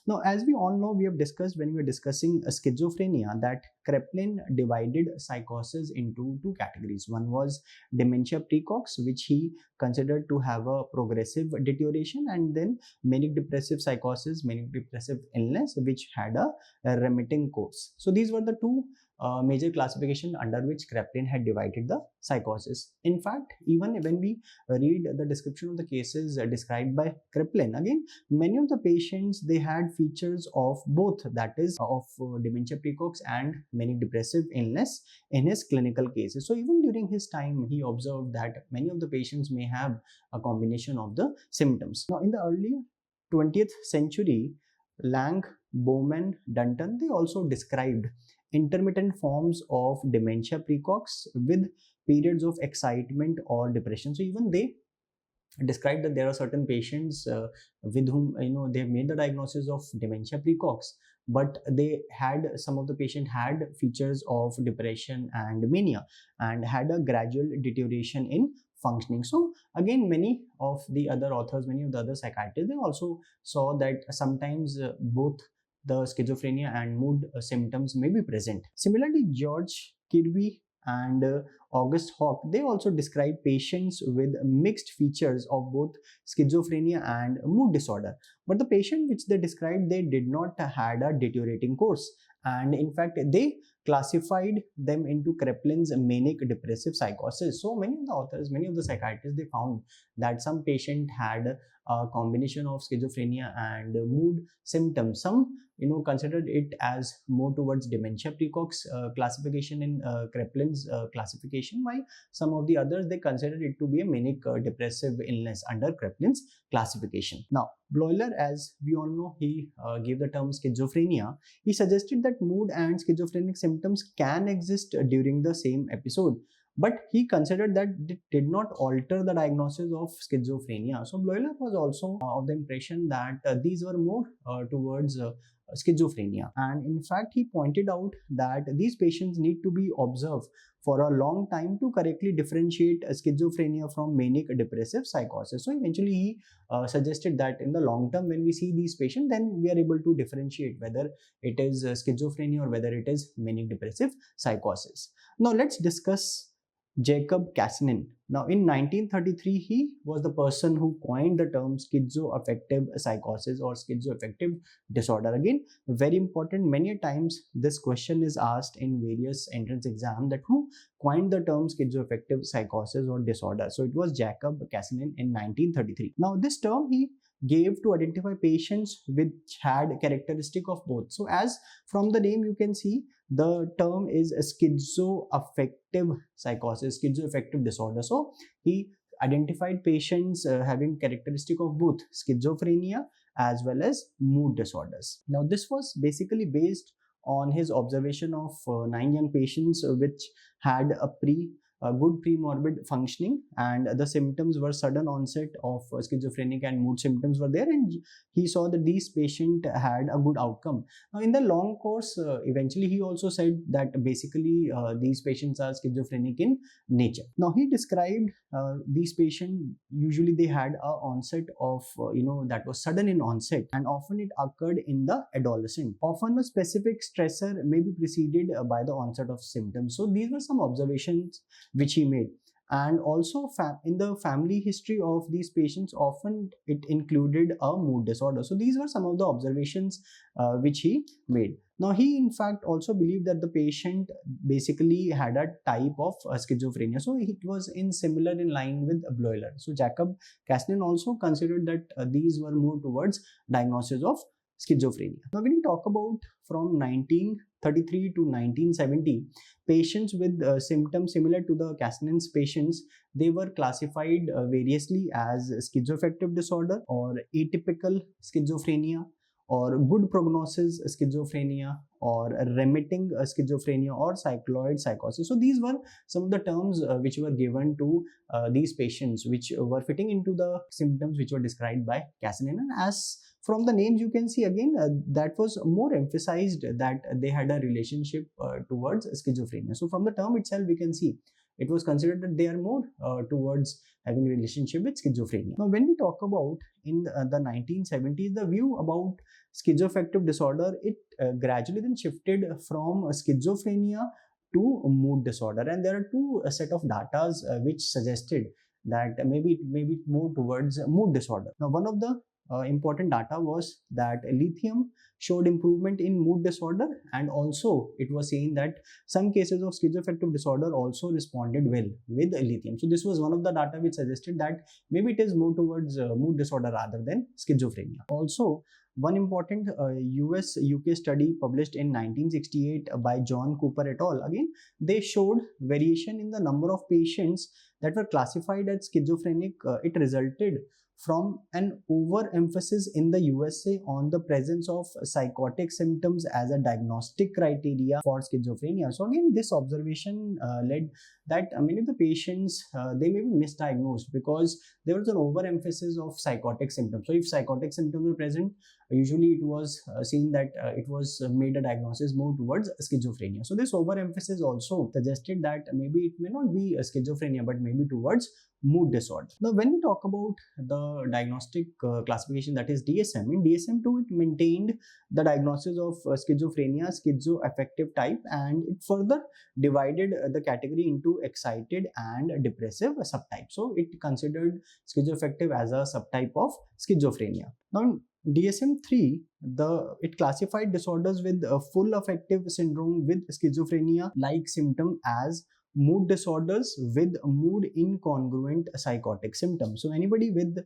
Now, as we all know, we have discussed when we were discussing schizophrenia that Kraepelin divided psychosis into two categories. One was dementia precox, which he considered to have a progressive deterioration, and then manic depressive psychosis, manic depressive illness, which had a remitting course. So these were the two major classification under which Kraepelin had divided the psychosis. In fact, even when we read the description of the cases described by Kraepelin, again, many of the patients, they had features of both, that is of dementia precox and manic depressive illness in his clinical cases. So even during his time, he observed that many of the patients may have a combination of the symptoms. Now, in the early 20th century, Lang, Bowman, Dunton, they also described intermittent forms of dementia precox with periods of excitement or depression. So even they described that there are certain patients with whom they have made the diagnosis of dementia precox, but they had, some of the patient had features of depression and mania and had a gradual deterioration in functioning. So again, many of the other authors, many of the other psychiatrists, they also saw that sometimes both the schizophrenia and mood symptoms may be present. Similarly, George Kirby and August Hawk, they also describe patients with mixed features of both schizophrenia and mood disorder. But the patient which they described, they did not had a deteriorating course. And in fact, they classified them into Kraepelin's manic depressive psychosis. So many of the authors, many of the psychiatrists, they found that some patient had a combination of schizophrenia and mood symptoms. Some considered it as more towards dementia precox classification in Kraepelin's classification, while some of the others, they considered it to be a manic depressive illness under Kraepelin's classification. Now, Bloiler, as we all know, he gave the term schizophrenia. He suggested that mood and schizophrenic symptoms can exist during the same episode, but he considered that it did not alter the diagnosis of schizophrenia. So Bloiler was also of the impression that these were more towards schizophrenia, and in fact he pointed out that these patients need to be observed for a long time to correctly differentiate schizophrenia from manic depressive psychosis. So eventually he suggested that in the long term, when we see these patients, then we are able to differentiate whether it is schizophrenia or whether it is manic depressive psychosis. Now let's discuss Jacob Cassinin. Now, in 1933, he was the person who coined the term schizoaffective psychosis or schizoaffective disorder. Again, very important. Many times this question is asked in various entrance exams, that who coined the term schizoaffective psychosis or disorder. So it was Jacob Cassinin in 1933. Now, this term he gave to identify patients which had characteristic of both. So as from the name you can see, the term is a schizoaffective psychosis, schizoaffective disorder. So he identified patients having characteristic of both schizophrenia as well as mood disorders. Now this was basically based on his observation of 9 young patients which had a good pre-morbid functioning, and the symptoms were sudden onset of schizophrenic and mood symptoms were there, and he saw that these patients had a good outcome. Now in the long course, eventually he also said that basically these patients are schizophrenic in nature. Now he described these patients, usually they had a onset of that was sudden in onset, and often it occurred in the adolescent. Often a specific stressor may be preceded by the onset of symptoms. So these were some observations which he made. And also in the family history of these patients, often it included a mood disorder. So these were some of the observations which he made. Now he in fact also believed that the patient basically had a type of schizophrenia. So it was similar in line with Bloiler. So Jacob Cassinin also considered that these were more towards diagnosis of schizophrenia. Now when we talk about from 1933 to 1970, patients with symptoms similar to the Cassin's patients, they were classified variously as schizoaffective disorder or atypical schizophrenia or good prognosis schizophrenia or remitting schizophrenia or cycloid psychosis. So these were some of the terms which were given to these patients, which were fitting into the symptoms which were described by Cassinin. And as from the names you can see, again that was more emphasized that they had a relationship towards schizophrenia. So from the term itself we can see it was considered that they are more towards having a relationship with schizophrenia. Now when we talk about in the 1970s, the view about schizoaffective disorder, it gradually then shifted from schizophrenia to mood disorder. And there are two set of data which suggested that maybe more towards mood disorder. Now, one of the important data was that lithium showed improvement in mood disorder, and also it was seen that some cases of schizoaffective disorder also responded well with lithium. So this was one of the data which suggested that maybe it is more towards mood disorder rather than schizophrenia. Also, one important US UK study published in 1968 by John Cooper et al. Again, they showed variation in the number of patients that were classified as schizophrenic. It resulted from an overemphasis in the USA on the presence of psychotic symptoms as a diagnostic criteria for schizophrenia. So again, this observation led that many of the patients they may be misdiagnosed because there was an overemphasis of psychotic symptoms. So if psychotic symptoms were present, usually it was seen that it was made a diagnosis more towards schizophrenia. So this overemphasis also suggested that maybe it may not be a schizophrenia but maybe towards mood disorder. Now, when we talk about the diagnostic classification, that is DSM, in DSM-2 it maintained the diagnosis of schizophrenia, schizoaffective type, and it further divided the category into excited and depressive subtype. So it considered schizoaffective as a subtype of schizophrenia. Now, in DSM-3, it classified disorders with full affective syndrome with schizophrenia-like symptom as mood disorders with mood incongruent psychotic symptoms. So anybody with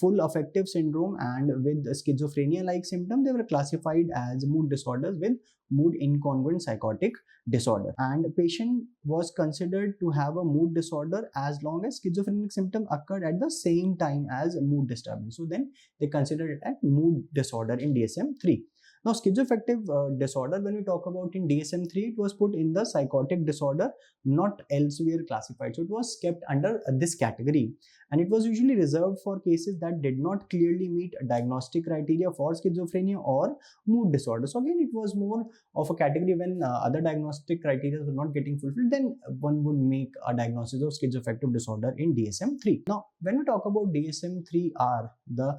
full affective syndrome and with schizophrenia-like symptom, they were classified as mood disorders with mood incongruent psychotic disorder. And the patient was considered to have a mood disorder as long as schizophrenic symptom occurred at the same time as mood disturbance. So then they considered it as mood disorder in DSM-3. Now, schizoaffective disorder, when we talk about in DSM-3, it was put in the psychotic disorder, not elsewhere classified. So it was kept under this category, and it was usually reserved for cases that did not clearly meet diagnostic criteria for schizophrenia or mood disorder. So again, it was more of a category when other diagnostic criteria were not getting fulfilled, then one would make a diagnosis of schizoaffective disorder in DSM-3. Now, when we talk about DSM-3R, the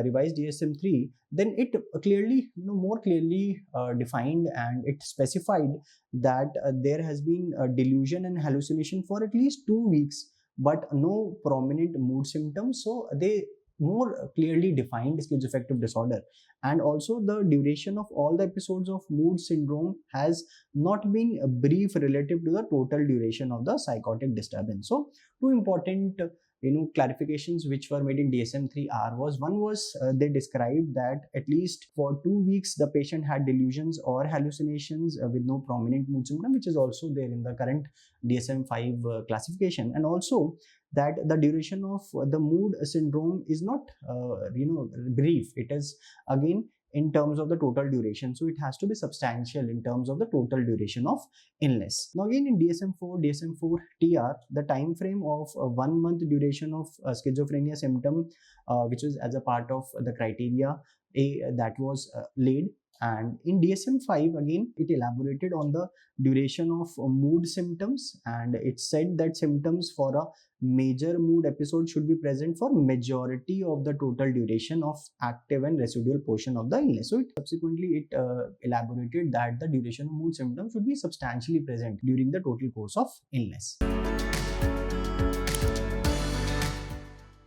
revised DSM-3, then it clearly, more clearly defined, and it specified that there has been delusion and hallucination for at least 2 weeks, but no prominent mood symptoms. So they more clearly defined schizoaffective disorder, and also the duration of all the episodes of mood syndrome has not been brief relative to the total duration of the psychotic disturbance. So two important clarifications which were made in DSM-3R was, one was they described that at least for 2 weeks the patient had delusions or hallucinations with no prominent mood symptom, which is also there in the current DSM-5 classification, and also that the duration of the mood syndrome is not brief. It is again in terms of the total duration, so it has to be substantial in terms of the total duration of illness. Now again, in DSM-4 the time frame of 1 month duration of schizophrenia symptom, which was as a part of the criteria that was laid. And in DSM-5, again, it elaborated on the duration of mood symptoms, and it said that symptoms for a major mood episode should be present for majority of the total duration of active and residual portion of the illness. So subsequently it elaborated that the duration of mood symptoms should be substantially present during the total course of illness.